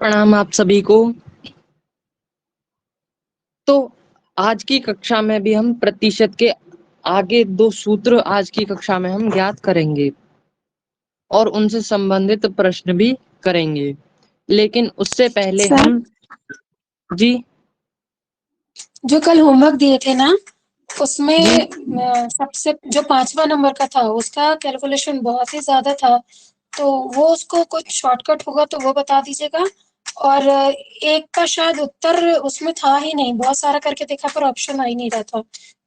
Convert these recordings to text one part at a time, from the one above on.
प्रणाम आप सभी को। तो आज की कक्षा में भी हम प्रतिशत के आगे दो सूत्र आज की कक्षा में हम ज्ञात करेंगे और उनसे संबंधित प्रश्न भी करेंगे। लेकिन उससे पहले सर, हम जी जो कल होमवर्क दिए थे ना, उसमें जी सबसे जो 5वां नंबर का था, उसका कैलकुलेशन बहुत ही ज़्यादा था। तो वो उसको कुछ शॉर्टकट होगा तो वो बता दीजिएगा। और एक का शायद उत्तर उसमें था ही नहीं, बहुत सारा करके देखा पर ऑप्शन आ ही नहीं रहा था।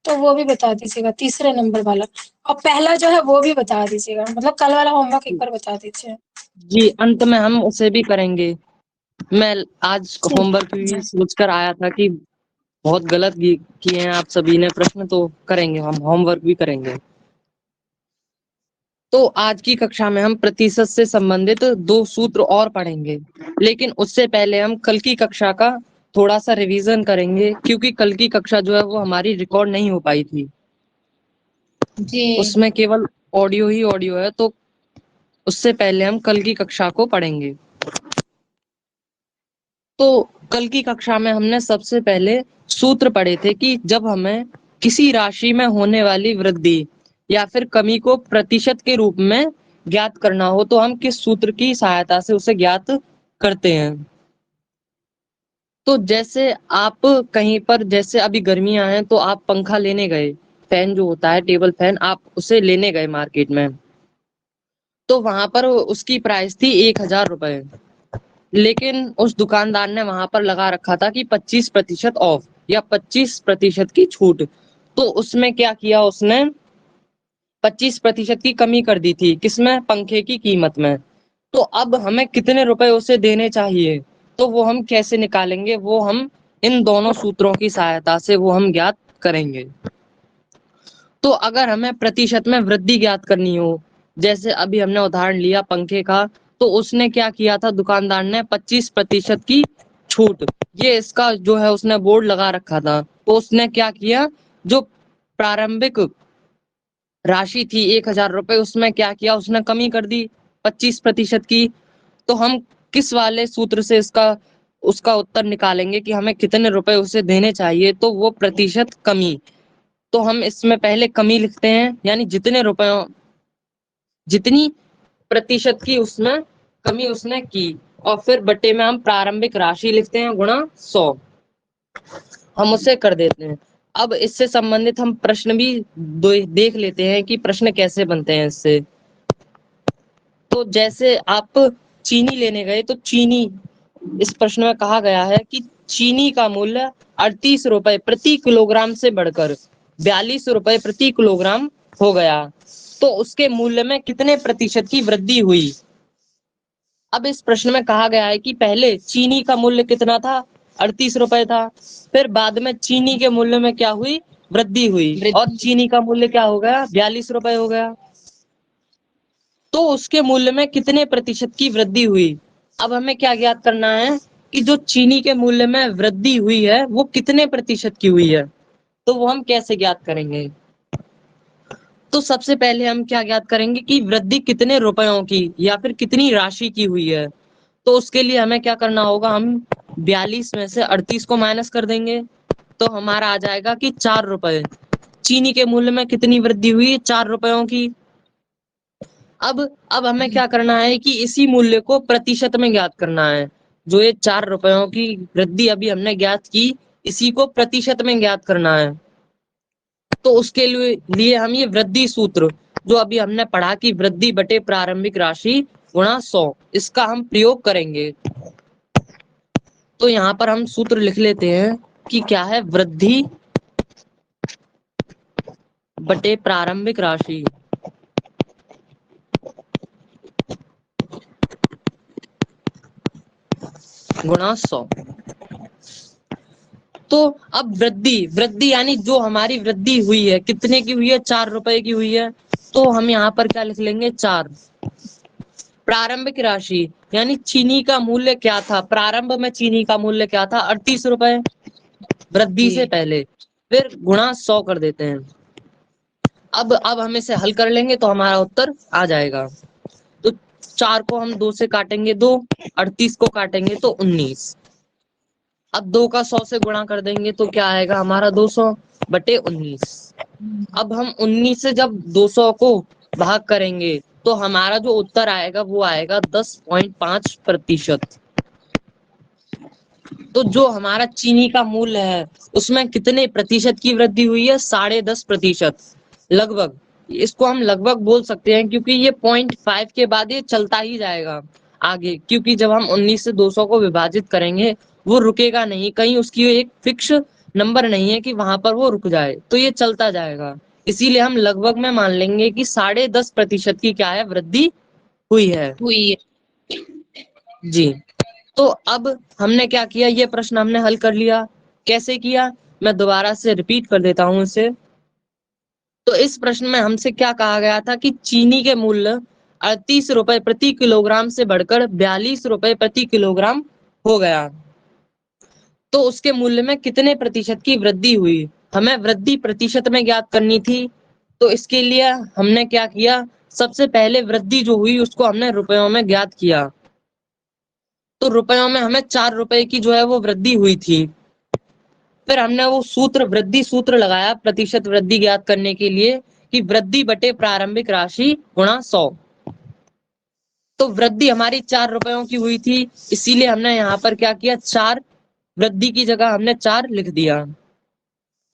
तो वो भी बता दीजिएगा, तीसरे नंबर वाला। और पहला जो है वो भी बता दीजिएगा, मतलब कल वाला होमवर्क एक बार बता दीजिए। जी अंत में हम उसे भी करेंगे। मैं आज ठीक होमवर्क है। भी सोच कर आया था कि बहुत गलत किए हैं आप सभी ने प्रश्न, तो करेंगे, हम होमवर्क भी करेंगे। तो आज की कक्षा में हम प्रतिशत से संबंधित दो सूत्र और पढ़ेंगे। लेकिन उससे पहले हम कल की कक्षा का थोड़ा सा रिवीजन करेंगे, क्योंकि कल की कक्षा जो है वो हमारी रिकॉर्ड नहीं हो पाई थी। जी। उसमें केवल ऑडियो ही ऑडियो है, तो उससे पहले हम कल की कक्षा को पढ़ेंगे। तो कल की कक्षा में हमने सबसे पहले सूत्र पढ़े थे कि जब हमें किसी राशि में होने वाली वृद्धि या फिर कमी को प्रतिशत के रूप में ज्ञात करना हो तो हम किस सूत्र की सहायता से उसे ज्ञात करते हैं। तो जैसे आप कहीं पर, जैसे अभी गर्मियां हैं तो आप पंखा लेने गए, फैन जो होता है टेबल फैन, आप उसे लेने गए मार्केट में। तो वहां पर उसकी प्राइस थी 1,000 रुपए। लेकिन उस दुकानदार ने वहां पर लगा रखा था कि 25% ऑफ या 25% की छूट। तो उसमें क्या किया उसने, 25% की कमी कर दी थी, किसमें, पंखे की कीमत में। तो अब हमें कितने रुपए उसे देने चाहिए, तो वो हम कैसे निकालेंगे, वो हम इन दोनों सूत्रों की सहायता से वो हम ज्ञात करेंगे। तो अगर हमें प्रतिशत में वृद्धि ज्ञात करनी हो, जैसे अभी हमने उदाहरण लिया पंखे का, तो उसने क्या किया था, दुकानदार ने 25% की छूट, ये इसका जो है उसने बोर्ड लगा रखा था। तो उसने क्या किया, जो प्रारंभिक राशि थी 1,000 रुपए, उसमें क्या किया उसने, कमी कर दी 25% की। तो हम किस वाले सूत्र से इसका उसका उत्तर निकालेंगे कि हमें कितने रुपए उसे देने चाहिए, तो वो प्रतिशत कमी। तो हम इसमें पहले कमी लिखते हैं, यानी जितने रुपयों, जितनी प्रतिशत की उसमें कमी उसने की, और फिर बटे में हम प्रारंभिक राशि लिखते हैं गुणा 100, हम उसे कर देते हैं। अब इससे संबंधित हम प्रश्न भी देख लेते हैं कि प्रश्न कैसे बनते हैं इससे। तो जैसे आप चीनी लेने गए, तो चीनी, इस प्रश्न में कहा गया है कि चीनी का मूल्य 38 रुपए प्रति किलोग्राम से बढ़कर 42 रुपए प्रति किलोग्राम हो गया, तो उसके मूल्य में कितने प्रतिशत की वृद्धि हुई। अब इस प्रश्न में कहा गया है कि पहले चीनी का मूल्य कितना था, 38 रुपए था। फिर बाद में चीनी के मूल्य में क्या हुई, वृद्धि हुई, और चीनी का मूल्य क्या हो गया, 42 रुपए हो गया। तो उसके मूल्य में कितने प्रतिशत की वृद्धि हुई। अब हमें क्या ज्ञात करना है कि जो चीनी के मूल्य में वृद्धि हुई है वो कितने प्रतिशत की हुई है, तो वो हम कैसे ज्ञात करेंगे। तो सबसे पहले हम क्या ज्ञात करेंगे कि वृद्धि कितने रुपयों की या फिर कितनी राशि की हुई है। तो उसके लिए हमें क्या करना होगा, हम 42 में से 38 को माइनस कर देंगे, तो हमारा आ जाएगा कि 4 रुपए। चीनी के मूल्य में कितनी वृद्धि हुई, 4 रुपयों की। अब हमें क्या करना है कि इसी मूल्य को प्रतिशत में ज्ञात करना है। जो ये 4 रुपयों की वृद्धि अभी हमने ज्ञात की, इसी को प्रतिशत में ज्ञात करना है। तो उसके लिए हम ये वृद्धि सूत्र जो अभी हमने पढ़ा कि वृद्धि बटे प्रारंभिक राशि गुणा 100, इसका हम प्रयोग करेंगे। तो यहाँ पर हम सूत्र लिख लेते हैं कि क्या है, वृद्धि बटे प्रारंभिक राशि गुणा 100। तो अब वृद्धि वृद्धि यानी जो हमारी वृद्धि हुई है, कितने की हुई है, 4 रुपए की हुई है। तो हम यहाँ पर क्या लिख लेंगे, 4। प्रारंभिक राशि यानी चीनी का मूल्य क्या था, प्रारंभ में चीनी का मूल्य क्या था, 38 रुपए, वृद्धि से पहले। फिर गुणा 100 कर देते हैं। अब हम इसे हल कर लेंगे तो हमारा उत्तर आ जाएगा। तो 4 को हम 2 से काटेंगे 2, 38 को काटेंगे तो 19। अब 2 का 100 से गुणा कर देंगे तो क्या आएगा हमारा 200/19। अब हम 19 से जब 200 को भाग करेंगे तो हमारा जो उत्तर आएगा वो आएगा 10.5%। तो जो हमारा चीनी का मूल्य है उसमें कितने प्रतिशत की वृद्धि हुई है? 10.5% लगभग। इसको हम लगभग बोल सकते हैं क्योंकि ये 0.5 के बाद ये चलता ही जाएगा आगे, क्योंकि जब हम 19 से 200 को विभाजित करेंगे वो रुकेगा नहीं, कहीं उसकी एक फिक्स नंबर नहीं है कि वहां पर वो रुक जाए, तो ये चलता जाएगा। इसीलिए हम लगभग में मान लेंगे कि 10.5% की क्या है, वृद्धि हुई है। जी। तो अब हमने क्या किया, ये प्रश्न हमने हल कर लिया। कैसे किया, मैं दोबारा से रिपीट कर देता हूं इसे। तो इस प्रश्न में हमसे क्या कहा गया था कि चीनी के मूल्य 38 रुपए प्रति किलोग्राम से बढ़कर 42 रुपए प्रति किलोग्राम हो गया, तो उसके मूल्य में कितने प्रतिशत की वृद्धि हुई। हमें वृद्धि प्रतिशत में ज्ञात करनी थी, तो इसके लिए हमने क्या किया, सबसे पहले वृद्धि जो हुई उसको हमने रुपयों में ज्ञात किया। तो रुपयों में हमें 4 रुपए की जो है वो वृद्धि हुई थी। फिर हमने वो सूत्र, वृद्धि सूत्र लगाया प्रतिशत वृद्धि ज्ञात करने के लिए कि वृद्धि बटे प्रारंभिक राशि गुणा 100। तो वृद्धि हमारी 4 रुपयों की हुई थी, इसीलिए हमने यहाँ पर क्या किया, 4, वृद्धि की जगह हमने 4 लिख दिया।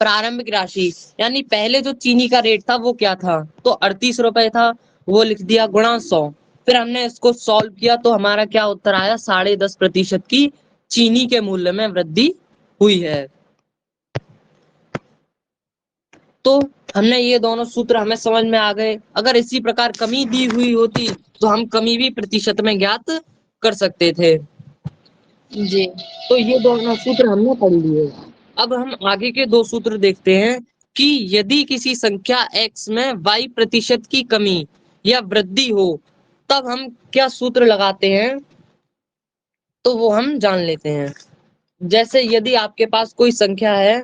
प्रारंभिक राशि यानी पहले जो चीनी का रेट था वो क्या था, तो 38 रुपए था, वो लिख दिया गुणा 100। फिर हमने इसको सॉल्व किया तो हमारा क्या उत्तर आया, 10.5% की चीनी के मूल्य में वृद्धि हुई है। तो हमने ये दोनों सूत्र हमें समझ में आ गए। अगर इसी प्रकार कमी दी हुई होती तो हम कमी भी प्रतिशत में ज्ञात कर सकते थे। जी। तो ये दोनों सूत्र हमने पढ़ लिए। अब हम आगे के 2 सूत्र देखते हैं कि यदि किसी संख्या x में y प्रतिशत की कमी या वृद्धि हो तब हम क्या सूत्र लगाते हैं, तो वो हम जान लेते हैं। जैसे यदि आपके पास कोई संख्या है,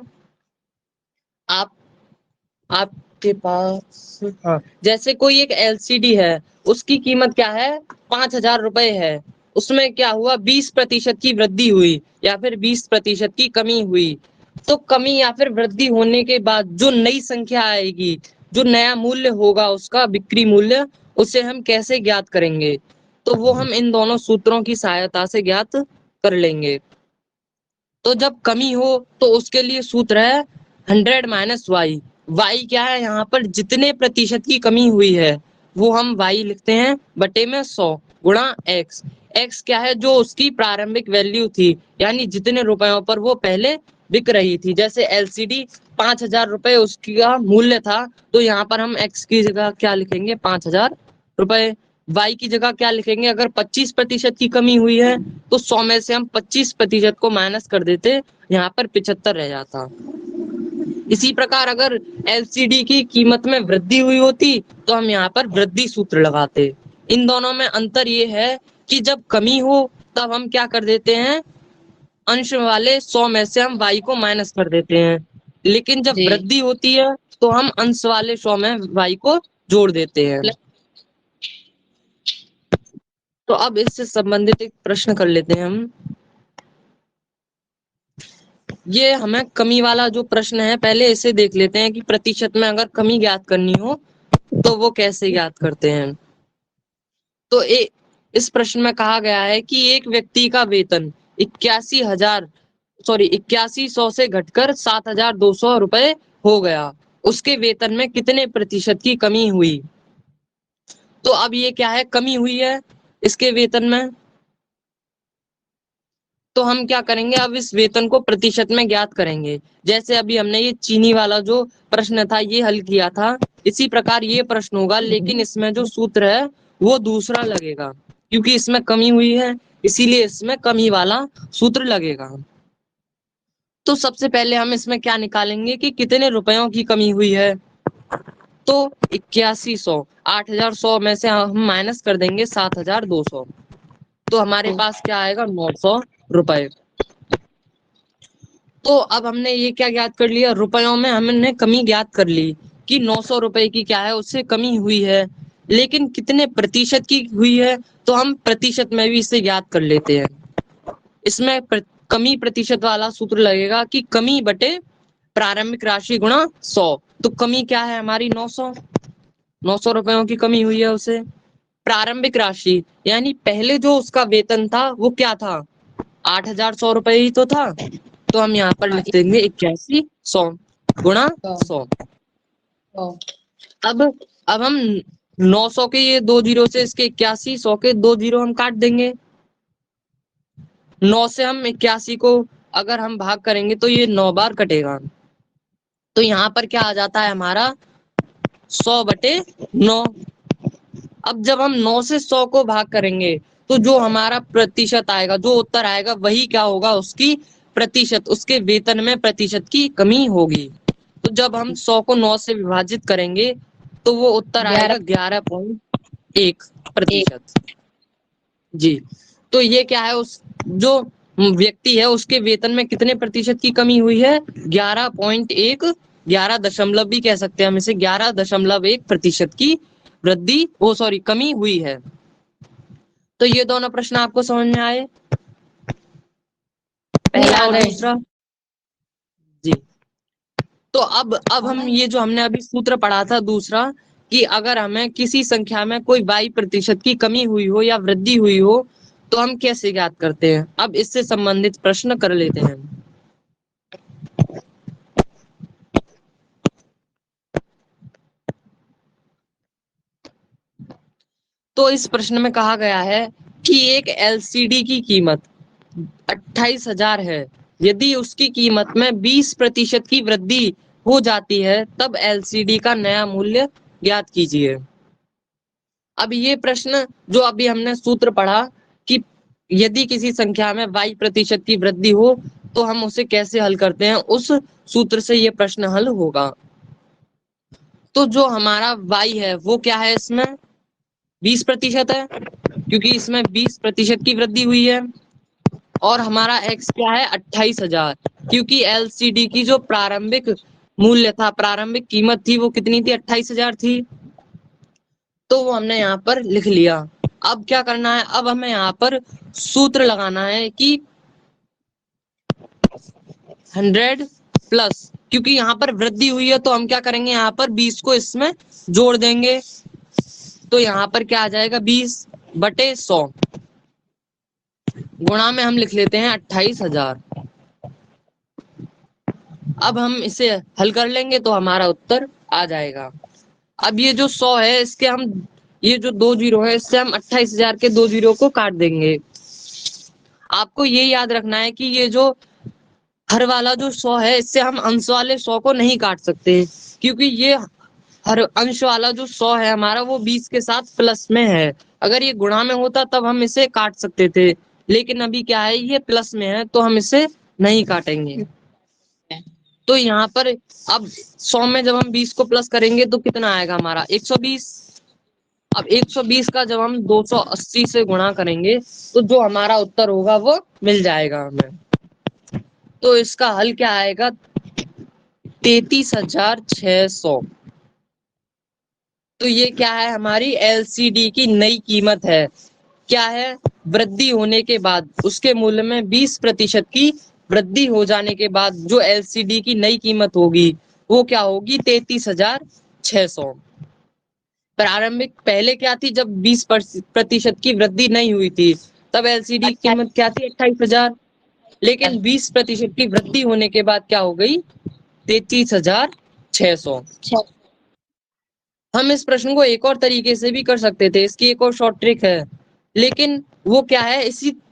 आपके पास, हाँ, जैसे कोई एक LCD है, उसकी कीमत क्या है, 5,000 रुपए है, उसमें क्या हुआ, 20% की वृद्धि हुई या फिर 20% की कमी हुई। तो कमी या फिर वृद्धि होने के बाद जो नई संख्या आएगी, जो नया मूल्य होगा उसका बिक्री मूल्य, उसे हम कैसे ज्ञात करेंगे, तो वो हम इन दोनों सूत्रों की सहायता से ज्ञात कर लेंगे। तो जब कमी हो तो उसके लिए सूत्र है 100 माइनस वाई। वाई क्या है, यहाँ पर जितने प्रतिशत की कमी हुई है वो हम वाई लिखते हैं बटे में 100 गुणा एक्स। एक्स क्या है, जो उसकी प्रारंभिक वैल्यू थी, यानी जितने रुपयों पर वो पहले बिक रही थी। जैसे LCD 5,000 रुपए उसका मूल्य था, तो यहाँ पर हम एक्स की जगह क्या लिखेंगे, 5,000 रुपए। वाई की जगह क्या लिखेंगे, अगर 25% की कमी हुई है तो 100 में से हम 25% को माइनस कर देते, यहाँ पर 75 रह जाता। इसी प्रकार अगर LCD की कीमत में वृद्धि हुई होती तो हम यहाँ पर वृद्धि सूत्र लगाते। इन दोनों में अंतर ये है कि जब कमी हो तब हम क्या कर देते हैं, अंश वाले 100 में से हम y को माइनस कर देते हैं, लेकिन जब जी। वृद्धि होती है तो हम अंश वाले 100 में y को जोड़ देते हैं। तो अब इससे संबंधित एक प्रश्न कर लेते हैं हम। ये हमें कमी वाला जो प्रश्न है, पहले इसे देख लेते हैं कि प्रतिशत में अगर कमी ज्ञात करनी हो तो वो कैसे ज्ञात करते हैं। तो इस प्रश्न में कहा गया है कि एक व्यक्ति का वेतन 8100 से घटकर 7,200 रुपए हो गया, उसके वेतन में कितने प्रतिशत की कमी हुई। तो अब ये क्या है, कमी हुई है इसके वेतन में, तो हम क्या करेंगे, अब इस वेतन को प्रतिशत में ज्ञात करेंगे। जैसे अभी हमने ये चीनी वाला जो प्रश्न था ये हल किया था, इसी प्रकार ये प्रश्न होगा, लेकिन इसमें जो सूत्र है वो दूसरा लगेगा, क्योंकि इसमें कमी हुई है इसीलिए इसमें कमी वाला सूत्र लगेगा। तो सबसे पहले हम इसमें क्या निकालेंगे कि कितने रुपयों की कमी हुई है, तो 8100, 8,100 में से हम माइनस कर देंगे 7,200, तो हमारे पास क्या आएगा, 900 रुपए। तो अब हमने ये क्या ज्ञात कर लिया, रुपयों में हमने कमी ज्ञात कर ली कि 900 रुपए की क्या है, उससे कमी हुई है, लेकिन कितने प्रतिशत की हुई है, तो हम प्रतिशत में भी इसे ज्ञात कर लेते हैं। इसमें कमी प्रतिशत वाला सूत्र लगेगा कि कमी बटे प्रारंभिक राशि गुणा 100। तो कमी क्या है हमारी 900 रुपयों की कमी हुई है उसे। प्रारंभिक राशि यानी पहले जो उसका वेतन था वो क्या था, 8,100 रुपए ही तो था। तो हम यहाँ पर लिख देंगे 8100 गुणा 100। अब हम 900 के ये 2 जीरो से इसके 81, 100 के 2 जीरो हम काट देंगे। 9 से हम 81 को अगर हम भाग करेंगे तो ये 9 बार कटेगा। तो यहाँ पर क्या आ जाता है हमारा 100/9। अब जब हम 9 से 100 को भाग करेंगे तो जो हमारा प्रतिशत आएगा, जो उत्तर आएगा, वही क्या होगा, उसकी प्रतिशत, उसके वेतन में प्रतिशत की कमी होगी। तो जब हम 100 को 9 से विभाजित करेंगे तो वो उत्तर आएगा 11.1%। जी, तो ये क्या है, उस जो व्यक्ति है उसके वेतन में कितने प्रतिशत की कमी हुई है, 11.1, 11 दशमलव भी कह सकते हैं हम इसे, 11.1% की वृद्धि, कमी हुई है। तो ये दोनों प्रश्न आपको समझ में आए, पहला और दूसरा। जी, तो अब हम ये जो हमने अभी सूत्र पढ़ा था दूसरा, कि अगर हमें किसी संख्या में कोई 22% की कमी हुई हो या वृद्धि हुई हो तो हम कैसे ज्ञात करते हैं। अब इससे संबंधित प्रश्न कर लेते हैं। तो इस प्रश्न में कहा गया है कि एक एलसीडी की कीमत 28,000 है। यदि उसकी कीमत में 20% की वृद्धि हो जाती है तब एलसीडी का नया मूल्य ज्ञात कीजिए। अब ये प्रश्न जो अभी हमने सूत्र पढ़ा कि यदि किसी संख्या में y% की वृद्धि हो तो हम उसे कैसे हल करते हैं, उस सूत्र से ये प्रश्न हल होगा। तो जो हमारा y है वो क्या है, इसमें 20% है क्योंकि इसमें 20% की वृद्धि हुई है। और हमारा x क्या है, 28,000, क्योंकि एलसीडी की जो प्रारंभिक मूल्य था, प्रारंभिक कीमत थी, वो कितनी थी, 28,000 थी। तो वो हमने यहाँ पर लिख लिया। अब क्या करना है, अब हमें यहाँ पर सूत्र लगाना है कि 100 प्लस, क्योंकि यहाँ पर वृद्धि हुई है तो हम क्या करेंगे, यहाँ पर 20 को इसमें जोड़ देंगे। तो यहाँ पर क्या आ जाएगा, 20/100 गुणा में हम लिख लेते हैं 28,000। अब हम इसे हल कर लेंगे तो हमारा उत्तर आ जाएगा। अब ये जो 100 है इसके हम, ये जो 2 जीरो है इससे हम 28,000 के 2 जीरो को काट देंगे। आपको ये याद रखना है कि ये जो हर वाला जो 100 है इससे हम अंश वाले 100 को नहीं काट सकते, क्योंकि ये हर अंश वाला जो 100 है हमारा वो 20 के साथ प्लस में है। अगर ये गुणा में होता तब हम इसे काट सकते थे, लेकिन अभी क्या है, ये प्लस में है तो हम इसे नहीं काटेंगे। तो यहाँ पर अब 100 में जब हम 20 को प्लस करेंगे तो कितना आएगा हमारा, 120। अब 120 का जब हम 280 से गुणा करेंगे तो जो हमारा उत्तर होगा वो मिल जाएगा हमें। तो इसका हल क्या आएगा, 33,600। तो ये क्या है, हमारी एलसीडी की नई कीमत है। क्या है, वृद्धि होने के बाद, उसके मूल्य में 20% की वृद्धि हो जाने के बाद जो एलसीडी की नई कीमत होगी वो क्या होगी, 33,600। प्रारंभिक पहले क्या थी, जब 20% की वृद्धि नहीं हुई थी तब एलसीडी की कीमत क्या थी, 28,000। लेकिन 20% की वृद्धि होने के बाद क्या हो गई, 33,600। हम इस प्रश्न को एक और तरीके से भी कर सकते थे, इसकी एक और शॉर्ट ट्रिक है, लेकिन वो क्या है,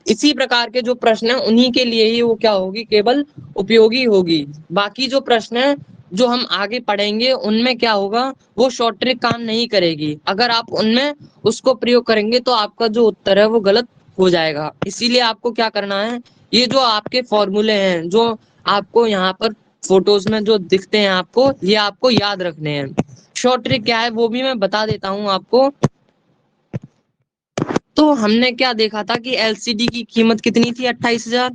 इसी प्रकार के जो प्रश्न है उन्हीं के लिए ही वो क्या होगी, केवल उपयोगी होगी। बाकी जो प्रश्न है जो हम आगे पढ़ेंगे उनमें क्या होगा, वो शॉर्ट ट्रिक काम नहीं करेगी। अगर आप उनमें उसको प्रयोग करेंगे तो आपका जो उत्तर है वो गलत हो जाएगा। इसीलिए आपको क्या करना है, ये जो आपके फॉर्मूले हैं जो आपको यहाँ पर फोटोज में जो दिखते हैं आपको, ये आपको याद रखने हैं। शॉर्ट ट्रिक क्या है वो भी मैं बता देता हूँ आपको। तो हमने क्या देखा था कि एलसीडी की कीमत कितनी थी, 28,000।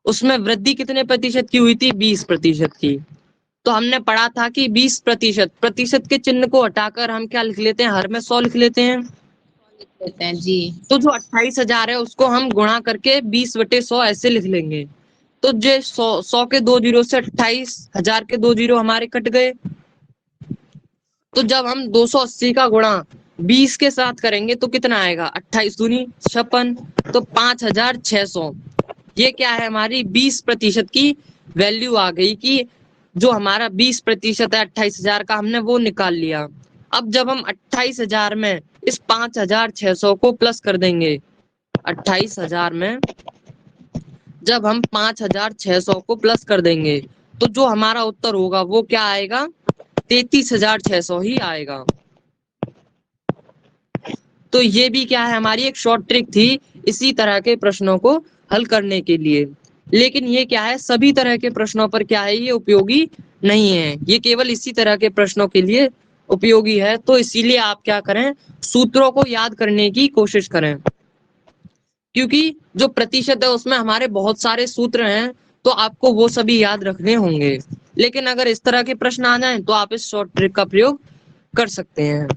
उसमें वृद्धि कितने प्रतिशत की हुई थी, 20% की। तो हमने पढ़ा था कि 20%, प्रतिशत के चिन्ह को हटाकर हम क्या लिख लेते हैं, हर में 100 लिख लेते हैं। लेते हैं जी। तो जो 28,000 है उसको हम गुणा करके 20/100 ऐसे लिख लेंगे। तो जो 100 के 2 जीरो से 28,000 के 2 जीरो हमारे कट गए। तो जब हम 280 का गुणा 20 के साथ करेंगे तो कितना आएगा, 28 दूनी 56, तो 5,600। ये क्या है, हमारी 20% की वैल्यू आ गई कि जो हमारा 20% है 28,000 का, हमने वो निकाल लिया। अब जब हम 28,000 में इस 5,600 को प्लस कर देंगे, 28,000 में जब हम 5,600 को प्लस कर देंगे तो जो हमारा उत्तर होगा वो क्या आएगा, 33,600 ही आएगा। तो ये भी क्या है, हमारी एक शॉर्ट ट्रिक थी इसी तरह के प्रश्नों को हल करने के लिए। लेकिन ये क्या है, सभी तरह के प्रश्नों पर क्या है, ये उपयोगी नहीं है, ये केवल इसी तरह के प्रश्नों के लिए उपयोगी है। तो इसीलिए आप क्या करें, सूत्रों को याद करने की कोशिश करें, क्योंकि जो प्रतिशत है उसमें हमारे बहुत सारे सूत्र हैं, तो आपको वो सभी याद रखने होंगे। लेकिन अगर इस तरह के प्रश्न आ जाएं तो आप इस शॉर्ट ट्रिक का प्रयोग कर सकते हैं।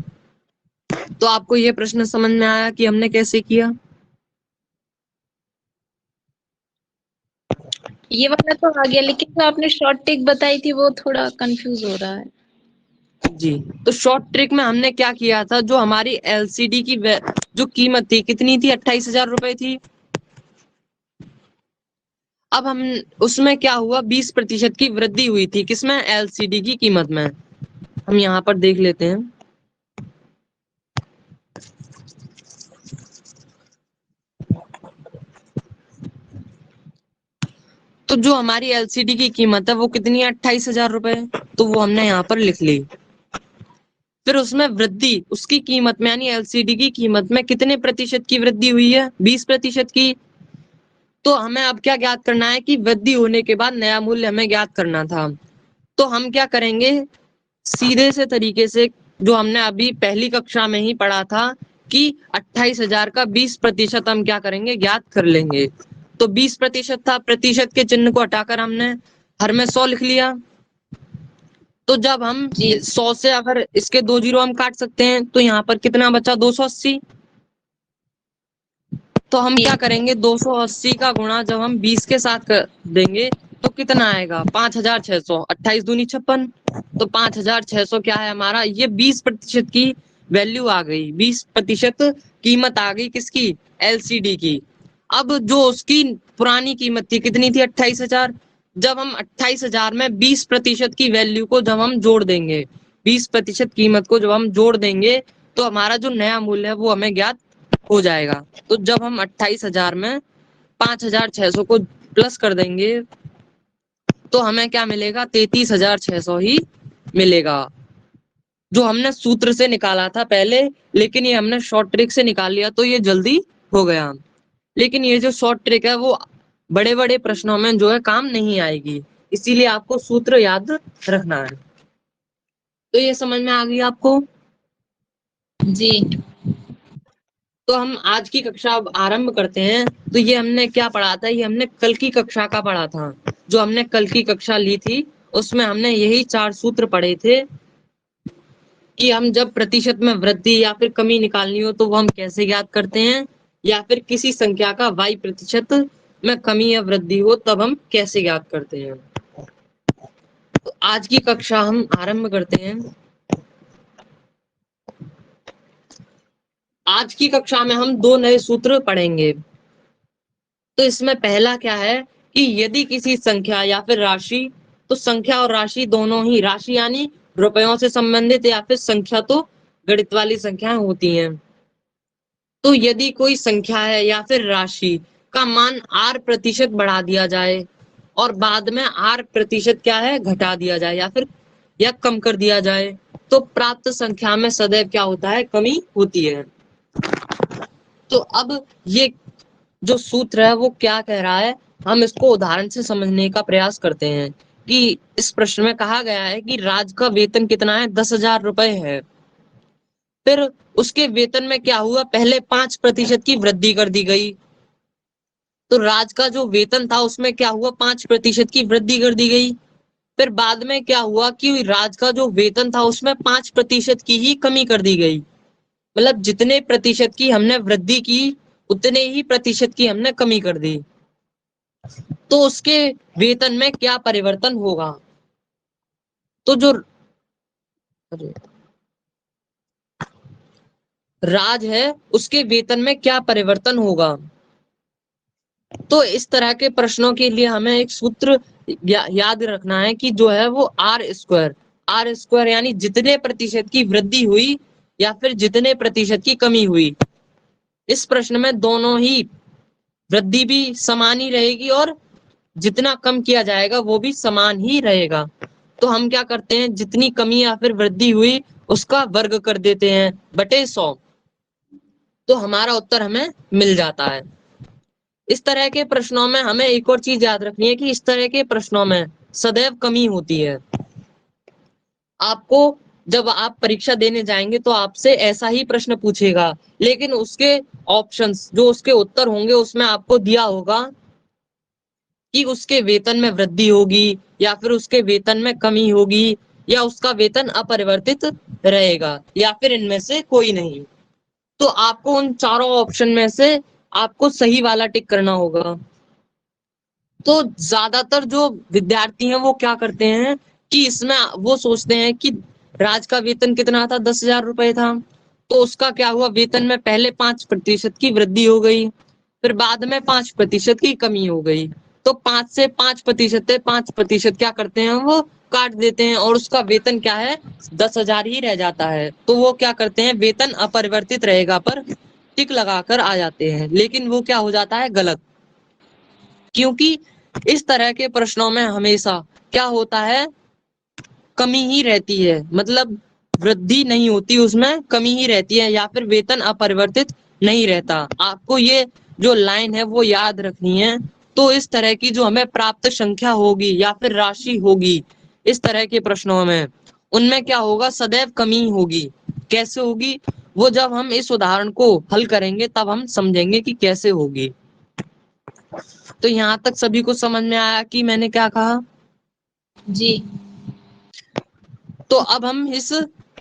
तो आपको ये प्रश्न समझ में आया कि हमने कैसे किया? ये वाला तो आ गया, लेकिन जो आपने शॉर्ट ट्रिक बताई थी वो थोड़ा कंफ्यूज हो रहा है। जी, तो शॉर्ट ट्रिक में हमने क्या किया था, जो हमारी एलसीडी की जो कीमत थी कितनी थी, 28,000 रुपए थी। अब हम उसमें क्या हुआ, 20% की वृद्धि हुई थी, किसमें, एलसीडी की कीमत में। हम यहाँ पर देख लेते हैं। तो जो हमारी एलसीडी की कीमत है वो कितनी है, 28,000 रुपए, तो वो हमने यहाँ पर लिख ली। फिर उसमें वृद्धि, उसकी कीमत में यानी एलसीडी की कीमत में कितने प्रतिशत की वृद्धि हुई है, 20% की। तो हमें अब क्या ज्ञात करना है कि वृद्धि होने के बाद नया मूल्य हमें ज्ञात करना था। तो हम क्या करेंगे, सीधे से तरीके से जो हमने अभी पहली कक्षा में ही पढ़ा था कि 28,000 का 20% हम क्या करेंगे, ज्ञात कर लेंगे। तो 20% था, प्रतिशत के चिन्ह को हटाकर हमने हर में 100 लिख लिया। तो जब हम जी 100 से अगर इसके 2 जीरो हम काट सकते हैं तो यहाँ पर कितना बचा, 280। तो हम क्या करेंगे, 280 का गुणा जब हम 20 के साथ कर देंगे तो कितना आएगा, 5,600, 28 दूनी 56। तो 5,600 क्या है हमारा, ये 20% की वैल्यू आ गई, 20% कीमत आ गई किसकी, एलसीडी की। अब जो उसकी पुरानी कीमत थी कितनी थी, 28,000। जब हम 28,000 में 20% की वैल्यू को जब हम जोड़ देंगे, 20% कीमत को जब हम जोड़ देंगे तो हमारा जो नया मूल्य है वो हमें ज्ञात हो जाएगा। तो जब हम 28,000 में 5,600 को प्लस कर देंगे तो हमें क्या मिलेगा, 33,600 ही मिलेगा, जो हमने सूत्र से निकाला था पहले। लेकिन ये हमने शॉर्ट ट्रिक से निकाल लिया तो ये जल्दी हो गया। लेकिन ये जो शॉर्ट ट्रिक है वो बड़े बड़े प्रश्नों में जो है काम नहीं आएगी, इसीलिए आपको सूत्र याद रखना है। तो ये समझ में आ गई आपको? जी तो हम आज की कक्षा अब आरंभ करते हैं। तो ये हमने क्या पढ़ा था, ये हमने कल की कक्षा का पढ़ा था। जो हमने कल की कक्षा ली थी उसमें हमने यही 4 सूत्र पढ़े थे कि हम जब प्रतिशत में वृद्धि या फिर कमी निकालनी हो तो वो हम कैसे ज्ञात करते हैं, या फिर किसी संख्या का y% में कमी या वृद्धि हो तब हम कैसे ज्ञात करते हैं। तो आज की कक्षा हम आरंभ करते हैं। आज की कक्षा में हम 2 नए सूत्र पढ़ेंगे। तो इसमें पहला क्या है कि यदि किसी संख्या या फिर राशि, तो संख्या और राशि दोनों ही, राशि यानी रुपयों से संबंधित या फिर संख्या तो गणित वाली संख्याएं होती हैं। तो यदि कोई संख्या है या फिर राशि का मान r% बढ़ा दिया जाए और बाद में r% क्या है, घटा दिया जाए या फिर या कम कर दिया जाए, तो प्राप्त संख्या में सदैव क्या होता है, कमी होती है। तो अब ये जो सूत्र है वो क्या कह रहा है, हम इसको उदाहरण से समझने का प्रयास करते हैं। कि इस प्रश्न में कहा गया है कि राज का वेतन कितना है, 10,000 रुपए है। फिर उसके वेतन में क्या हुआ, पहले 5% की वृद्धि कर दी गई। तो राज का जो वेतन था उसमें क्या हुआ, 5% की वृद्धि कर दी गई। फिर बाद में क्या हुआ कि राज का जो वेतन था उसमें 5% की ही कमी कर दी गई। मतलब जितने प्रतिशत की हमने वृद्धि की उतने ही प्रतिशत की हमने कमी कर दी, तो उसके वेतन में क्या परिवर्तन होगा। तो जो राज है उसके वेतन में क्या परिवर्तन होगा। तो इस तरह के प्रश्नों के लिए हमें एक सूत्र याद रखना है कि जो है वो आर स्क्वायर यानी जितने प्रतिशत की वृद्धि हुई या फिर जितने प्रतिशत की कमी हुई। इस प्रश्न में दोनों ही वृद्धि भी समान ही रहेगी और जितना कम किया जाएगा वो भी समान ही रहेगा। तो हम क्या करते हैं, जितनी कमी या फिर वृद्धि हुई उसका वर्ग कर देते हैं बटे 100, तो हमारा उत्तर हमें मिल जाता है। इस तरह के प्रश्नों में हमें एक और चीज याद रखनी है कि इस तरह के प्रश्नों में सदैव कमी होती है। आपको जब आप परीक्षा देने जाएंगे तो आपसे ऐसा ही प्रश्न पूछेगा, लेकिन उसके ऑप्शंस जो उसके उत्तर होंगे उसमें आपको दिया होगा कि उसके वेतन में वृद्धि होगी या फिर उसके वेतन में कमी होगी या उसका वेतन अपरिवर्तित रहेगा या फिर इनमें से कोई नहीं। तो आपको उन चारों ऑप्शन में से आपको सही वाला टिक करना होगा। तो ज्यादातर जो विद्यार्थी हैं वो क्या करते हैं कि इसमें वो सोचते हैं कि राज का वेतन कितना था, 10,000 रुपए था, तो उसका क्या हुआ, वेतन में पहले 5% की वृद्धि हो गई, फिर बाद में 5% की कमी हो गई। तो 5 से 5% है, 5% क्या करते हैं वो काट देते हैं और उसका वेतन क्या है 10,000 ही रह जाता है। तो वो क्या करते हैं, वेतन अपरिवर्तित रहेगा पर टिक लगाकर आ जाते हैं, लेकिन वो क्या हो जाता है गलत, क्योंकि इस तरह के प्रश्नों में हमेशा क्या होता है, कमी ही रहती है, मतलब वृद्धि नहीं होती, उसमें कमी ही रहती है या फिर वेतन अपरिवर्तित नहीं रहता। आपको ये जो लाइन है वो याद रखनी है। तो इस तरह की जो हमें प्राप्त संख्या होगी या फिर राशि होगी इस तरह के प्रश्नों में, उनमें क्या होगा, सदैव कमी होगी। कैसे होगी, वो जब हम इस उदाहरण को हल करेंगे तब हम समझेंगे कि कैसे होगी। तो यहाँ तक सभी को समझ में आया कि मैंने क्या कहा? जी। तो अब हम इस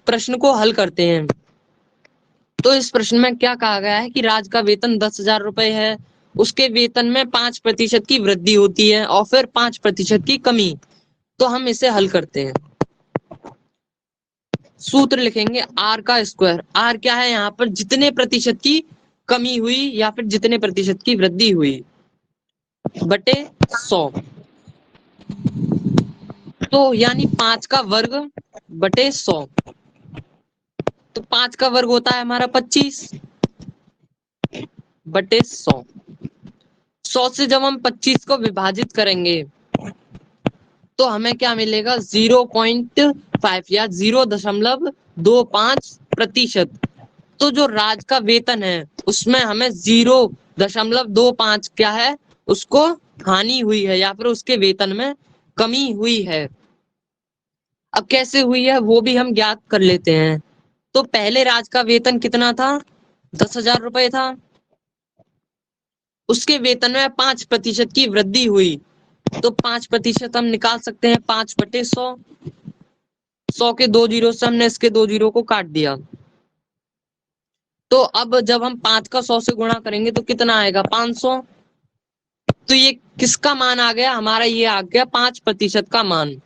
प्रश्न को हल करते हैं। तो इस प्रश्न में क्या कहा गया है कि राज का वेतन 10,000 रुपए है, उसके वेतन में 5% की वृद्धि होती है और फिर 5% की कमी। तो हम इसे हल करते हैं। सूत्र लिखेंगे आर का स्क्वायर। आर क्या है, यहाँ पर जितने प्रतिशत की कमी हुई या फिर जितने प्रतिशत की वृद्धि हुई बटे 100, तो यानी 5 का वर्ग बटे 100। तो 5 का वर्ग होता है हमारा 25 बटे 100। 100 से जब हम 25 को विभाजित करेंगे तो हमें क्या मिलेगा, 0.5 या 0.25%। तो जो राज का वेतन है उसमें हमें 0.25 क्या है, उसको हानि हुई है या फिर उसके वेतन में कमी हुई है। अब कैसे हुई है वो भी हम ज्ञात कर लेते हैं। तो पहले राज का वेतन कितना था, 10,000 रुपए था, उसके वेतन में 5% की वृद्धि हुई, तो 5% हम निकाल सकते हैं 5 बटे 100। 100 के 2 जीरो से हमने इसके 2 जीरो को काट दिया। तो अब जब हम 5 का 100 से गुणा करेंगे तो कितना आएगा, 500। तो ये किसका मान आ गया, हमारा ये आ गया 5% का मान,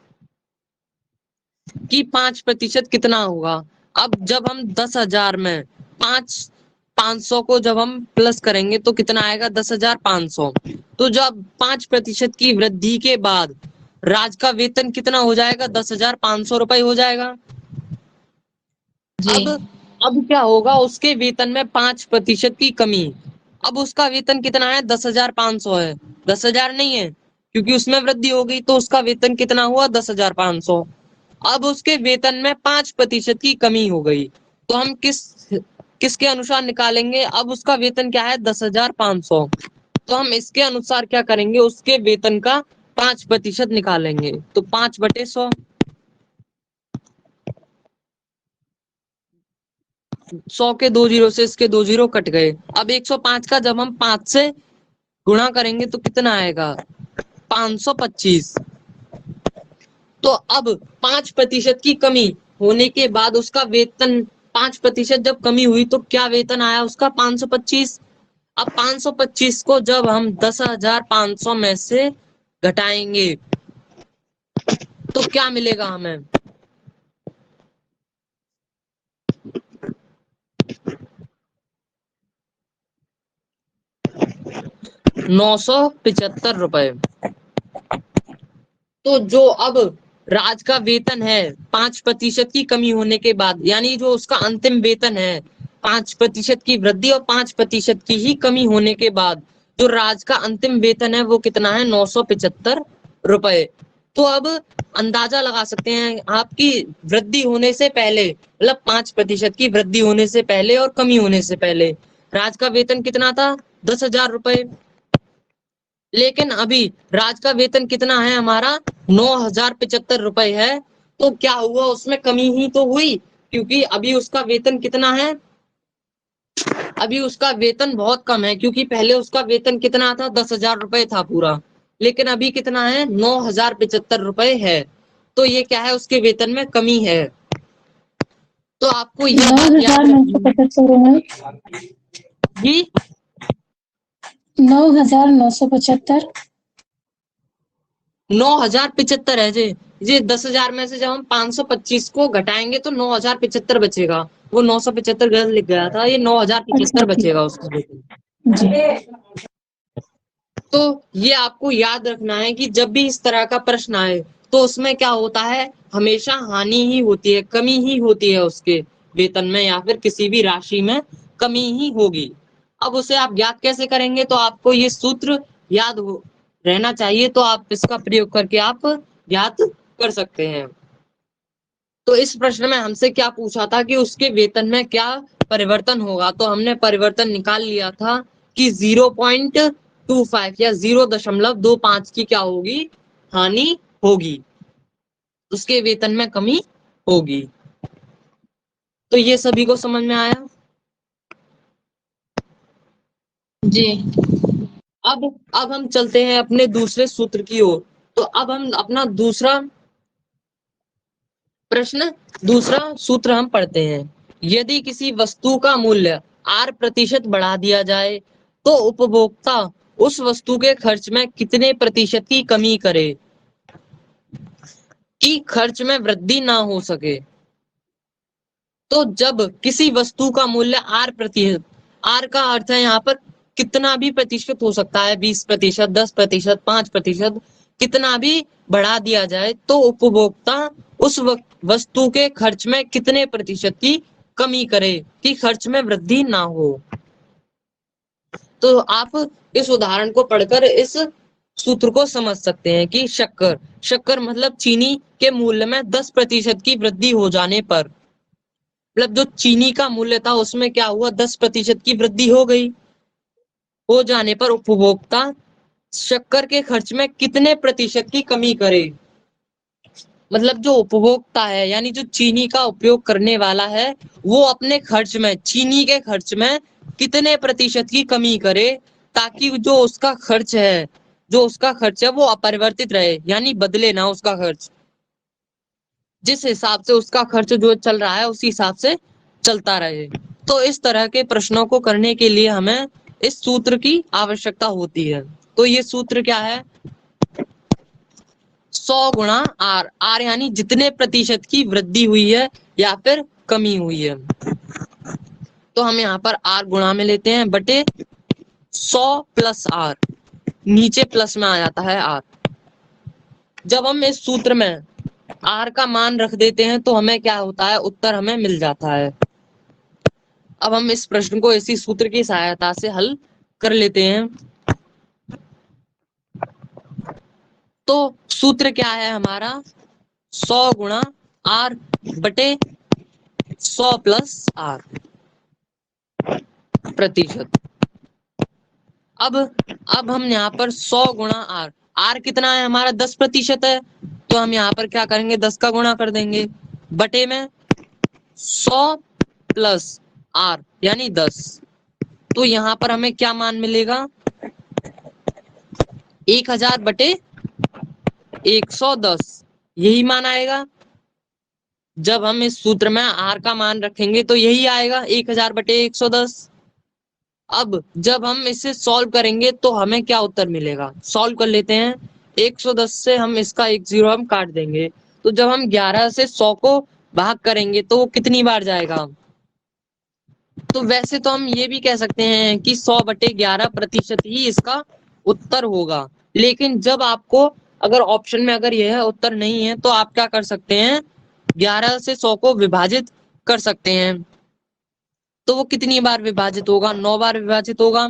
कि 5% कितना होगा। अब जब हम 10,000 में 500 को जब हम प्लस करेंगे तो कितना आएगा, 10,500। तो जब 5% की वृद्धि के बाद राज का वेतन कितना हो जाएगा, 10,500 रुपए हो जाएगा। अब क्या होगा, उसके वेतन में 5% की कमी। अब उसका वेतन कितना है, 10,500 है, 10,000 नहीं है, क्योंकि उसमें वृद्धि हो गई, तो उसका वेतन कितना हुआ, 10,500। अब उसके वेतन में 5% की कमी हो गई, तो हम किसके अनुसार निकालेंगे, अब उसका वेतन क्या है, 10,500। तो हम इसके अनुसार क्या करेंगे, उसके वेतन का 5% निकालेंगे, तो 5 बटे 100। 100 के 2 जीरो से इसके 2 जीरो कट गए। अब 105 का जब हम 5 से गुणा करेंगे तो कितना आएगा, 525। तो अब 5% की कमी होने के बाद उसका वेतन 5% जब कमी हुई तो क्या वेतन आया उसका 525। अब 525 को जब हम 10,500 में से घटाएंगे तो क्या मिलेगा हमें? 975 रुपए। तो जो अब राज का वेतन है 5% की कमी होने के बाद, यानी जो उसका अंतिम वेतन है 5% की वृद्धि और 5% की ही कमी होने के बाद जो राज का अंतिम वेतन है वो कितना है? 975 रुपए। तो अब अंदाजा लगा सकते हैं आपकी वृद्धि होने से पहले, मतलब 5% की वृद्धि होने से पहले और कमी होने से पहले राज का वेतन कितना था? 10,000 रुपए। लेकिन अभी राज का वेतन कितना है हमारा? 9,075 रुपए है। तो क्या हुआ? उसमें कमी ही तो हुई, क्योंकि अभी उसका वेतन कितना है? अभी उसका वेतन बहुत कम है, क्योंकि पहले उसका वेतन कितना था? 10,000 रुपए था पूरा, लेकिन अभी कितना है? 9,075 रुपए है। तो ये क्या है? उसके वेतन में कमी है। तो आपको यह बात याद रखनी है 9,975 जी। 9,975 9,075 है जी। ये 10,000 में से जब हम 525 को घटाएंगे तो 9,075 बचेगा। वो 975 गलत लिख गया था, ये 9,075 अच्छा, ठीक बचेगा उसका वेतन। जी। तो ये आपको याद रखना है कि जब भी इस तरह का प्रश्न आए तो उसमें क्या होता है? हमेशा हानि ही होती है, कमी ही होती है उसके वेतन में, या फिर किसी भी राशि में कमी ही होगी। अब उसे आप ज्ञात कैसे करेंगे? तो आपको ये सूत्र याद रहना चाहिए, तो आप इसका प्रयोग करके आप ज्ञात कर सकते हैं। तो इस प्रश्न में हमसे क्या पूछा था कि उसके वेतन में क्या परिवर्तन होगा? तो हमने परिवर्तन निकाल लिया था कि 0.25 या 0.25 की क्या होगी? हानि होगी, उसके वेतन में कमी होगी। तो ये सभी को समझ में आया? जी। अब हम चलते हैं अपने दूसरे सूत्र की ओर। तो अब हम अपना दूसरा सूत्र हम पढ़ते हैं। यदि किसी वस्तु का मूल्य R% बढ़ा दिया जाए तो उपभोक्ता उस वस्तु के खर्च में कितने प्रतिशत की कमी करे कि खर्च में वृद्धि ना हो सके? तो जब किसी वस्तु का मूल्य R%, R का अर्थ है यहाँ पर कितना भी प्रतिशत हो सकता है, 20%, 10%, 5%, कितना भी बढ़ा दिया जाए तो उपभोक्ता उस वस्तु के खर्च में कितने प्रतिशत की कमी करे कि खर्च में वृद्धि ना हो। तो आप इस उदाहरण को पढ़कर इस सूत्र को समझ सकते हैं कि शक्कर मतलब चीनी के मूल्य में 10% की वृद्धि हो जाने पर, मतलब जो चीनी का मूल्य था उसमें क्या हुआ? 10% की वृद्धि हो गई। हो जाने पर उपभोक्ता शक्कर के खर्च में कितने प्रतिशत की कमी करे? मतलब जो उपभोक्ता है, यानी जो चीनी का उपयोग करने वाला है, वो अपने खर्च में, चीनी के खर्च में कितने प्रतिशत की कमी करे ताकि जो उसका खर्च है वो अपरिवर्तित रहे, यानी बदले ना उसका खर्च। जिस हिसाब से उसका खर्च जो चल रहा है उसी हिसाब से चलता रहे। तो इस तरह के प्रश्नों को करने के लिए हमें इस सूत्र की आवश्यकता होती है। तो ये सूत्र क्या है? 100 गुणा R। R यानी जितने प्रतिशत की वृद्धि हुई है या फिर कमी हुई है। तो हम यहाँ पर R गुणा में लेते हैं बटे 100 प्लस R, नीचे प्लस में आ जाता है R। जब हम इस सूत्र में R का मान रख देते हैं तो हमें क्या होता है? उत्तर हमें मिल जाता है। अब हम इस प्रश्न को इसी सूत्र की सहायता से हल कर लेते हैं। तो सूत्र क्या है हमारा? 100 गुणा R बटे 100 प्लस R प्रतिशत। अब हम यहाँ पर 100 गुणा R कितना है हमारा? 10% है, तो हम यहाँ पर क्या करेंगे? 10 का गुणा कर देंगे बटे में 100 प्लस R यानी 10। तो यहाँ पर हमें क्या मान मिलेगा? 1000 बटे 110, यही मान आएगा। जब हम इस सूत्र में आर का मान रखेंगे तो यही आएगा 1000/110। अब जब हम इसे सॉल्व करेंगे तो हमें क्या उत्तर मिलेगा, सॉल्व कर लेते हैं। 110 से हम इसका एक जीरो हम काट देंगे, तो जब हम 11 से 100 को भाग करेंगे तो वो कितनी बार जाएगा। तो वैसे तो हम ये भी कह सकते हैं कि 100/11% ही इसका उत्तर होगा, लेकिन जब आपको अगर ऑप्शन में अगर यह उत्तर नहीं है तो आप क्या कर सकते हैं, 11 से 100 को विभाजित कर सकते हैं। तो वो कितनी बार विभाजित होगा, 9 बार विभाजित होगा।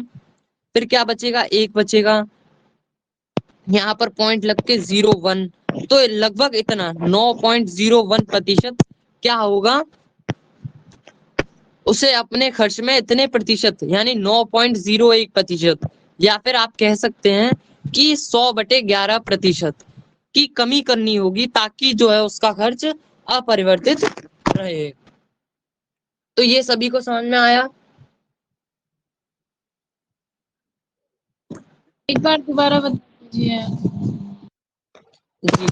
फिर क्या बचेगा, 1 बचेगा, यहाँ पर पॉइंट लग के 01, तो लगभग इतना 9.01% क्या होगा, उसे अपने खर्च में इतने प्रतिशत यानी 9.01%, या फिर आप कह सकते हैं कि 100/11% की कमी करनी होगी ताकि जो है उसका खर्च अपरिवर्तित रहे। तो ये सभी को समझ में आया। एक बार दोबारा बता दीजिए। जी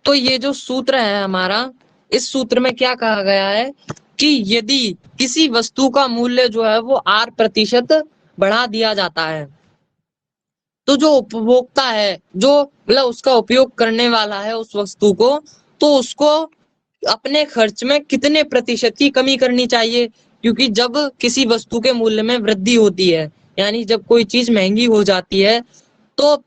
तो ये जो सूत्र है हमारा, इस सूत्र में क्या कहा गया है कि यदि किसी वस्तु का मूल्य जो है वो R% बढ़ा दिया जाता है, तो जो उपभोक्ता है, जो मतलब उसका उपयोग करने वाला है उस वस्तु को, तो उसको अपने खर्च में कितने प्रतिशत की कमी करनी चाहिए। क्योंकि जब किसी वस्तु के मूल्य में वृद्धि होती है, यानी जब कोई चीज महंगी हो जाती है, तो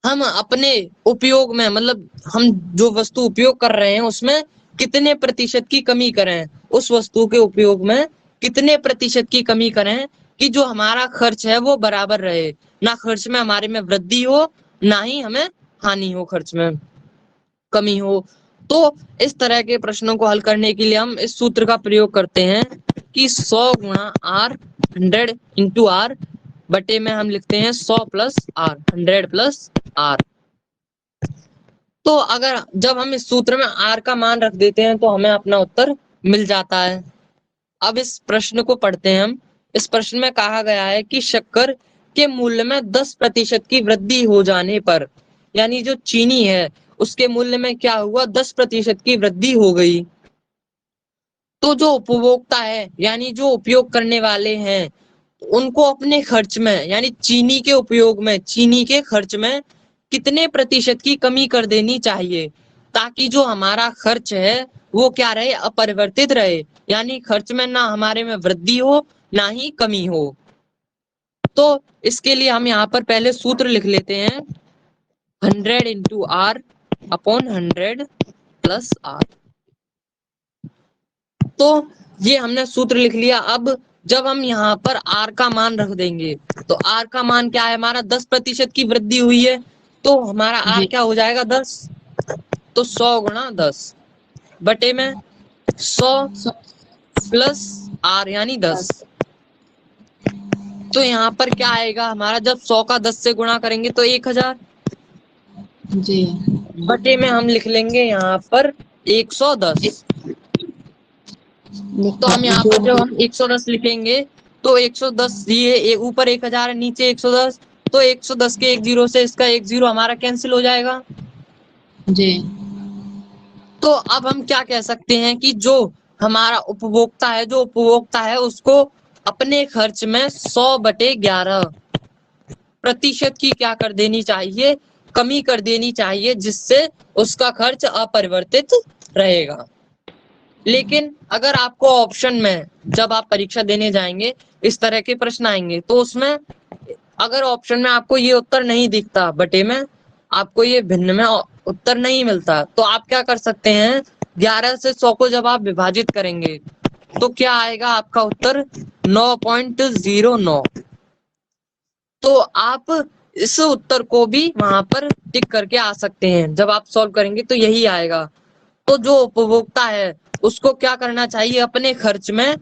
हम अपने उपयोग में मतलब हम जो वस्तु उपयोग कर रहे हैं उसमें कितने प्रतिशत की कमी करें, उस वस्तु के उपयोग में कितने प्रतिशत की कमी करें कि जो हमारा खर्च है वो बराबर रहे, ना खर्च में हमारे में वृद्धि हो ना ही हमें हानि हो, खर्च में कमी हो। तो इस तरह के प्रश्नों को हल करने के लिए हम इस सूत्र का प्रयोग करते हैं कि 100 गुणा R, 100 इंटू R बटे में हम लिखते हैं 100 प्लस R, 100 प्लस R। तो अगर जब हम इस सूत्र में R का मान रख देते हैं तो हमें अपना उत्तर मिल जाता है। अब इस प्रश्न को पढ़ते हैं हम। इस प्रश्न में कहा गया है कि शक्कर के मूल्य में 10% की वृद्धि हो जाने पर, यानी जो चीनी है उसके मूल्य में क्या हुआ, 10% की वृद्धि हो गई, तो जो उपभोक्ता है यानी जो उपयोग करने वाले हैं उनको अपने खर्च में यानी चीनी के उपयोग में, चीनी के खर्च में कितने प्रतिशत की कमी कर देनी चाहिए ताकि जो हमारा खर्च है वो क्या रहे, अपरिवर्तित रहे, यानी खर्च में ना हमारे में वृद्धि हो ना ही कमी हो। तो इसके लिए हम यहाँ पर पहले सूत्र लिख लेते हैं, 100 into R upon 100 plus R। तो ये हमने सूत्र लिख लिया। अब जब हम यहाँ पर R का मान रख देंगे तो R का मान क्या है हमारा, 10% की वृद्धि हुई है, तो हमारा R क्या हो जाएगा, 10। तो 100 गुणा 10 बटे में 100 प्लस R यानी 10। तो यहाँ पर क्या आएगा हमारा, जब 100 का 10 से गुणा करेंगे तो 1000 जी बटे में हम लिख लेंगे यहाँ पर 110। तो हम यहाँ पर जब हम 110 लिखेंगे तो 110 ये ऊपर 1000 है नीचे 110, तो 110 के एक जीरो से इसका एक जीरो हमारा कैंसिल हो जाएगा। जी तो अब हम क्या कह सकते हैं कि जो हमारा उपभोक्ता है, जो उपभोक्ता है उसको अपने खर्च में 100/11% की क्या कर देनी चाहिए, कमी कर देनी चाहिए, जिससे उसका खर्च अपरिवर्तित रहेगा। लेकिन अगर आपको ऑप्शन में जब आप परीक्षा देने जाएंगे इस तरह के प्रश्न आएंगे तो उसमें अगर ऑप्शन में आपको ये उत्तर नहीं दिखता, बटे में आपको ये भिन्न में उत्तर नहीं मिलता, तो आप क्या कर सकते हैं, 11 से 100 को जब आप विभाजित करेंगे तो क्या आएगा आपका उत्तर 9.09। तो आप इस उत्तर को भी वहां पर टिक करके आ सकते हैं, जब आप सॉल्व करेंगे तो यही आएगा। तो जो उपभोक्ता है उसको क्या करना चाहिए, अपने खर्च में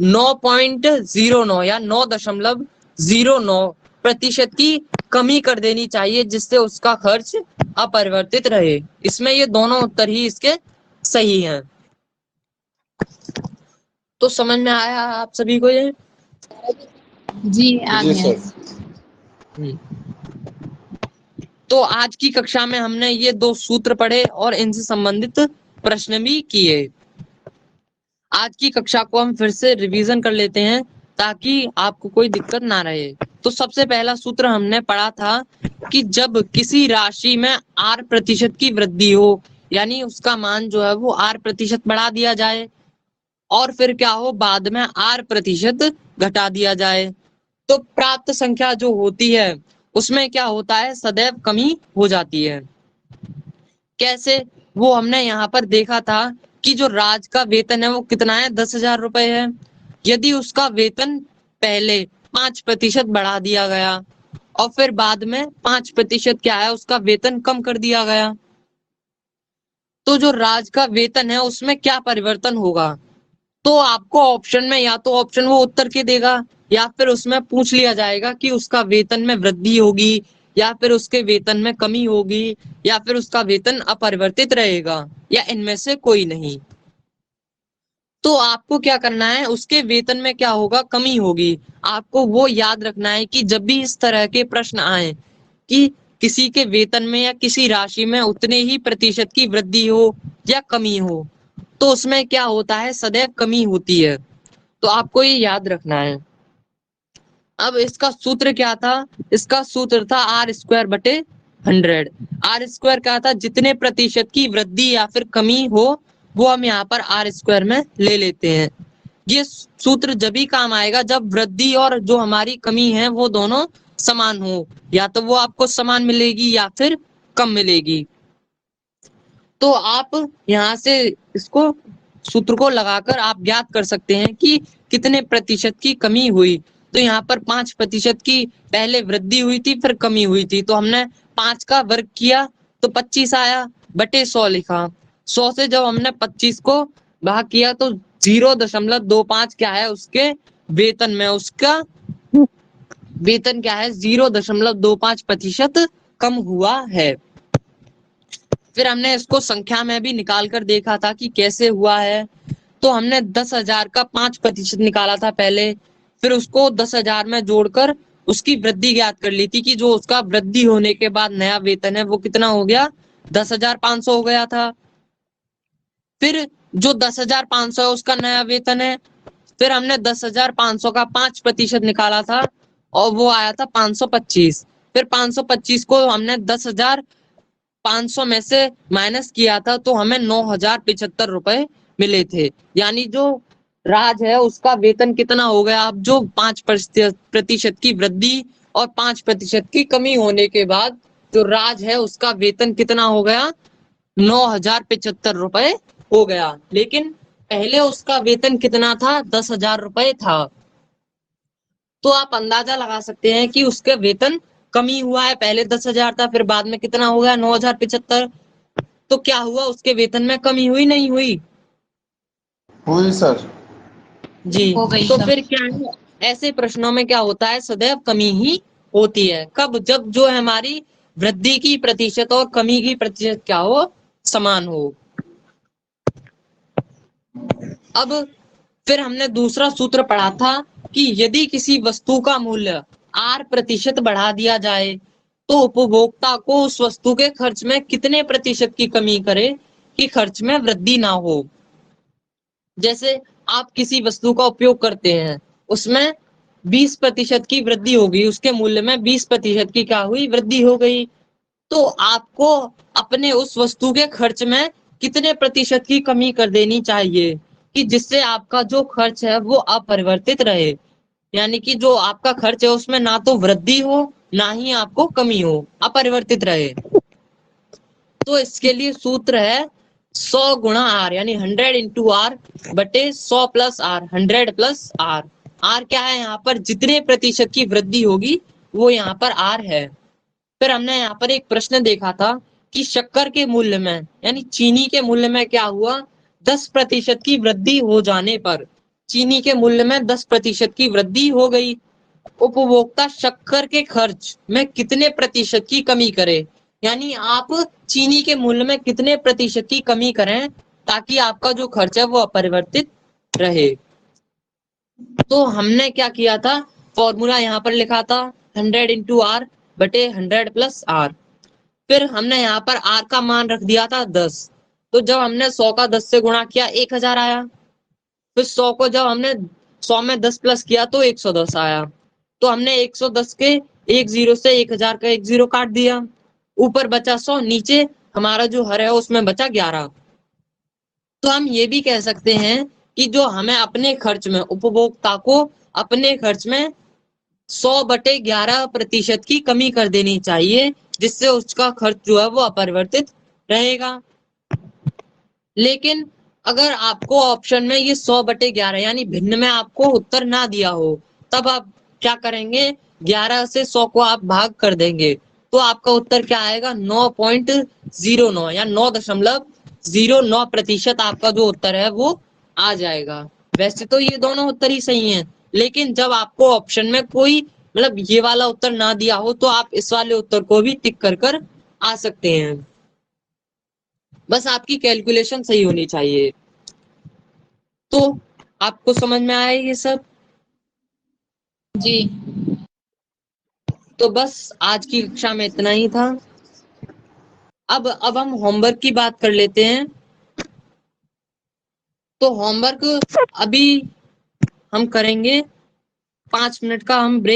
9.09 या 9.09% की कमी कर देनी चाहिए, जिससे उसका खर्च अपरिवर्तित रहे। इसमें ये दोनों उत्तर ही इसके सही हैं। तो समझ में आया आप सभी को ये? जी आ जी गया। सर। तो आज की कक्षा में हमने ये 2 सूत्र पढ़े और इनसे संबंधित प्रश्न भी किए। आज की कक्षा को हम फिर से रिवीजन कर लेते हैं ताकि आपको कोई दिक्कत ना रहे। तो सबसे पहला सूत्र हमने पढ़ा था कि जब किसी राशि में r% की वृद्धि हो, यानी उसका मान जो है वो r% बढ़ा दिया जाए और फिर क्या हो, बाद में r% घटा दिया जाए, तो प्राप्त संख्या जो होती है उसमें क्या होता है, सदैव कमी हो जाती है। कैसे, वो हमने यहाँ पर देखा था कि जो राज का वेतन है वो कितना है, 10,000 रुपए है। यदि उसका वेतन पहले 5% बढ़ा दिया गया और फिर बाद में 5% क्या है, उसका वेतन कम कर दिया गया, तो जो राज का वेतन है उसमें क्या परिवर्तन होगा? तो आपको ऑप्शन में या तो ऑप्शन वो उत्तर के देगा या फिर उसमें पूछ लिया जाएगा कि उसका वेतन में वृद्धि होगी या फिर उसके वेतन में कमी होगी या फिर उसका वेतन अपरिवर्तित रहेगा या इनमें से कोई नहीं। तो आपको क्या करना है, उसके वेतन में क्या होगा, कमी होगी। आपको वो याद रखना है कि जब भी इस तरह के प्रश्न आए कि किसी के वेतन में या किसी राशि में उतने ही प्रतिशत की वृद्धि हो या कमी हो, तो उसमें क्या होता है, सदैव कमी होती है। तो आपको ये याद रखना है। अब इसका सूत्र क्या था, इसका सूत्र था r²/100। r² क्या था, जितने प्रतिशत की वृद्धि या फिर कमी हो वो हम यहाँ पर r² में ले लेते हैं। ये सूत्र जब भी काम आएगा जब वृद्धि और जो हमारी कमी है वो दोनों समान हो, या तो वो आपको समान मिलेगी या फिर कम मिलेगी। तो आप यहाँ से इसको सूत्र को लगाकर आप ज्ञात कर सकते हैं कि कितने प्रतिशत की कमी हुई। तो यहाँ पर 5% की पहले वृद्धि हुई थी फिर कमी हुई थी, तो हमने 5 का वर्ग किया तो 25 आया बटे 100 लिखा। 100 से जब हमने 25 को भाग किया तो 0.25 क्या है, उसके वेतन में उसका वेतन क्या है, 0.25% कम हुआ है। फिर हमने इसको संख्या में भी निकाल कर देखा था कि कैसे हुआ है। तो हमने 10,000 का 5% निकाला था पहले, फिर उसको 10,000 में जोड़कर उसकी वृद्धि ज्ञात कर ली थी कि जो उसका वृद्धि होने के बाद नया वेतन है वो कितना हो गया, 10,500 हो गया था। फिर जो 10,500 है उसका नया वेतन है, फिर हमने 10,500 का 5% निकाला था और वो आया था 525। फिर 525 को हमने 10,500 में से माइनस किया था तो हमें 9,075 रुपए मिले थे। यानी जो राज है उसका वेतन कितना हो गया, अब जो 5% की वृद्धि और 5% की कमी होने के बाद जो राज है उसका वेतन कितना हो गया, 9,075 रुपए हो गया। लेकिन पहले उसका वेतन कितना था, 10,000 रुपए था। तो आप अंदाजा लगा सकते हैं कि उसके वेतन कमी हुआ है, पहले 10,000 था फिर बाद में कितना हो गया, 9,075। तो क्या हुआ, उसके वेतन में कमी हुई नहीं हुई? हुई सर। जी। हो गई तो सर। फिर क्या है, ऐसे प्रश्नों में क्या होता है, सदैव कमी ही होती है। कब, जब जो है हमारी वृद्धि की प्रतिशत और कमी की प्रतिशत क्या हो, समान हो। अब फिर हमने दूसरा सूत्र पढ़ा था कि यदि किसी वस्तु का मूल्य r% बढ़ा दिया जाए तो उपभोक्ता को उस वस्तु के खर्च में कितने प्रतिशत की कमी करे कि खर्च में वृद्धि ना हो। जैसे आप किसी वस्तु का उपयोग करते हैं, उसमें 20% की वृद्धि होगी, उसके मूल्य में 20% की क्या हुई, वृद्धि हो गई। तो आपको अपने उस वस्तु के खर्च में कितने प्रतिशत की कमी कर देनी चाहिए कि जिससे आपका जो खर्च है वो अपरिवर्तित रहे, यानी कि जो आपका खर्च है उसमें ना तो वृद्धि हो ना ही आपको कमी हो, अपरिवर्तित रहे। तो इसके लिए सूत्र है 100 गुणा r, यानी 100 इंटू आर बटे 100 plus R, 100 plus R. R क्या है, यहाँ पर जितने प्रतिशत की वृद्धि होगी वो यहाँ पर आर है। फिर हमने यहाँ पर एक प्रश्न देखा था कि शक्कर के मूल्य में यानी चीनी के मूल्य में क्या हुआ, 10% की वृद्धि हो जाने पर चीनी के मूल्य में 10% की वृद्धि हो गई। उपभोक्ता शक्कर के खर्च में कितने प्रतिशत की कमी करे, यानी आप चीनी के मूल्य में कितने प्रतिशत की कमी करें ताकि आपका जो खर्च है वो अपरिवर्तित रहे। तो हमने क्या किया था, फॉर्मूला यहाँ पर लिखा था 100 इंटू आर बटे 100 प्लस आर। फिर हमने यहाँ पर आर का मान रख दिया था 10। तो जब हमने 100 का 10 से गुणा किया 1000 आया। फिर 100 को जब हमने 100 में 10 प्लस किया तो 110 आया। तो हमने 110 के एक जीरो से 1000 का एक जीरो काट दिया, ऊपर बचा 100, नीचे हमारा जो हर है उसमें बचा 11। तो हम ये भी कह सकते हैं कि जो हमें अपने खर्च में, उपभोक्ता को अपने खर्च में 100/11% की कमी कर देनी चाहिए, जिससे उसका खर्च जो है वो अपरिवर्तित रहेगा। लेकिन अगर आपको ऑप्शन में ये 100/11 यानी भिन्न में आपको उत्तर ना दिया हो, तब आप क्या करेंगे, 11 से 100 को आप भाग कर देंगे, तो आपका उत्तर क्या आएगा, 9.09 या 9.09% आपका जो उत्तर है वो आ जाएगा। वैसे तो ये दोनों उत्तर ही सही हैं, लेकिन जब आपको ऑप्शन में कोई मतलब ये वाला उत्तर ना दिया हो तो आप इस वाले उत्तर को भी टिक कर आ सकते हैं। बस आपकी कैलकुलेशन सही होनी चाहिए। तो आपको समझ में आया ये सब? जी। तो बस आज की कक्षा में इतना ही था। अब हम होमवर्क की बात कर लेते हैं। तो होमवर्क अभी हम करेंगे, 5 मिनट का हम ब्रेक